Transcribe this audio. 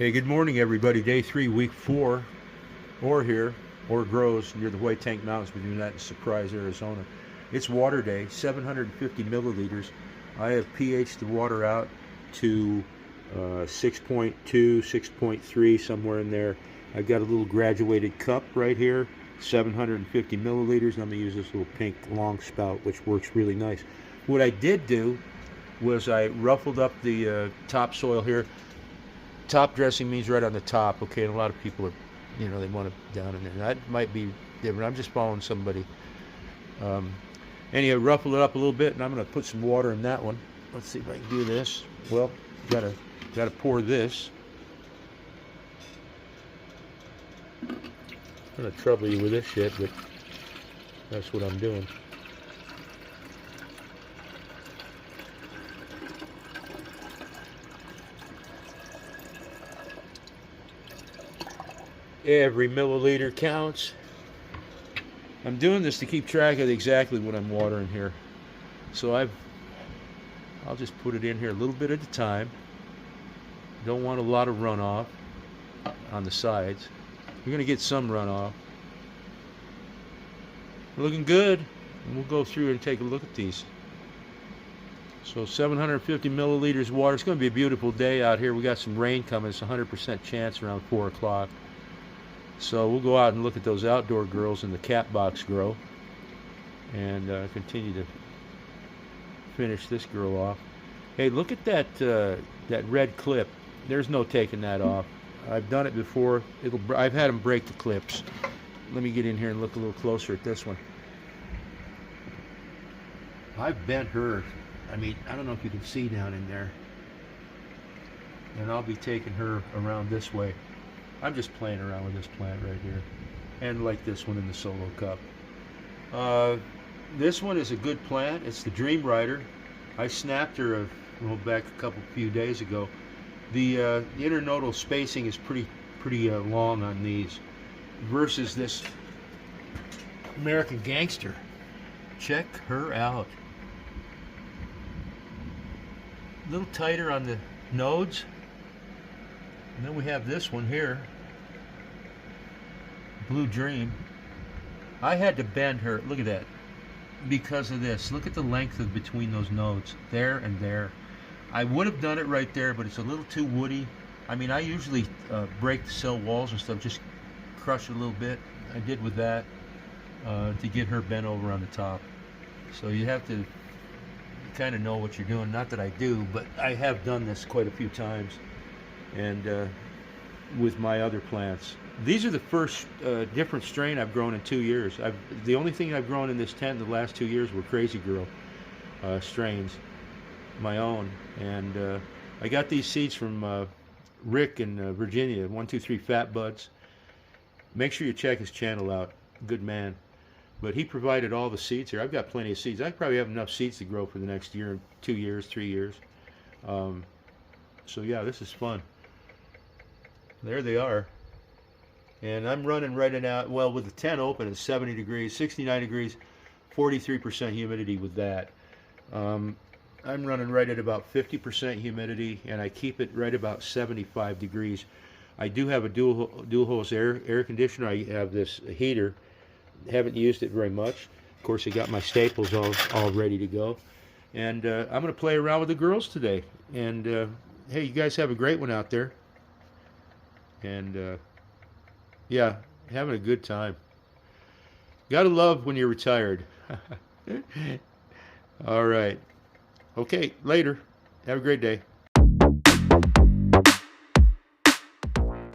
Hey, good morning, everybody. Day 3, week 4, ore here, ore grows near the White Tank Mountains. We're doing that in Surprise, Arizona. It's water day, 750 milliliters. I have pH'd the water out to 6.2, 6.3, somewhere in there. I've got a little graduated cup right here, 750 milliliters. I'm going to use this little pink long spout, which works really nice. What I did do was I ruffled up the topsoil here. Top dressing means right on the top, okay, and a lot of people are, they want it down in there. That might be different. I'm just following somebody. Anyhow, ruffle it up a little bit, and I'm going to put some water in that one. Let's see if I can do this. Well, gotta pour this. I'm going to trouble you with this shit, but that's what I'm doing. Every milliliter counts. I'm doing this to keep track of exactly what I'm watering here. So I'll just put it in here a little bit at a time. Don't want a lot of runoff on the sides. You're going to get some runoff. Looking good. And we'll go through and take a look at these. So 750 milliliters of water. It's going to be a beautiful day out here. We got some rain coming. It's a 100% chance around 4 o'clock. So we'll go out and look at those outdoor girls in the cat box grow and continue to finish this girl off. Hey, look at that red clip. There's no taking that off. I've done it before. I've had them break the clips. Let me get in here and look a little closer at this one. I've bent her. I mean, I don't know if you can see down in there. And I'll be taking her around this way. I'm just playing around with this plant right here, and like this one in the solo cup. This one is a good plant. It's the Dream Rider. I snapped her back a few days ago. The internodal spacing is pretty long on these, versus this American Gangster. Check her out. A little tighter on the nodes. And then we have this one here, Blue Dream. I had to bend her, look at that, because of this. Look at the length of between those nodes, there and there. I would have done it right there, but it's a little too woody. I mean, I usually break the cell walls and stuff, just crush it a little bit. I did with that to get her bent over on the top. So you have to kind of know what you're doing. Not that I do, but I have done this quite a few times. And with my other plants. These are the first different strain I've grown in 2 years. The only thing I've grown in this tent in the last 2 years were Crazy Girl strains, my own. And I got these seeds from Rick in Virginia, 123 Fat Buds. Make sure you check his channel out. Good man. But he provided all the seeds here. I've got plenty of seeds. I probably have enough seeds to grow for the next year, 2 years, 3 years. So yeah, this is fun. There they are. And I'm running right now, well, with the tent open, it's 70 degrees, 69 degrees, 43% humidity with that. I'm running right at about 50% humidity, and I keep it right about 75 degrees. I do have a dual hose air conditioner. I have this heater. Haven't used it very much. Of course, I got my staples all ready to go. And I'm going to play around with the girls today. And hey, you guys have a great one out there. And yeah, having a good time. Gotta love when you're retired. All right. Okay, later. Have a great day.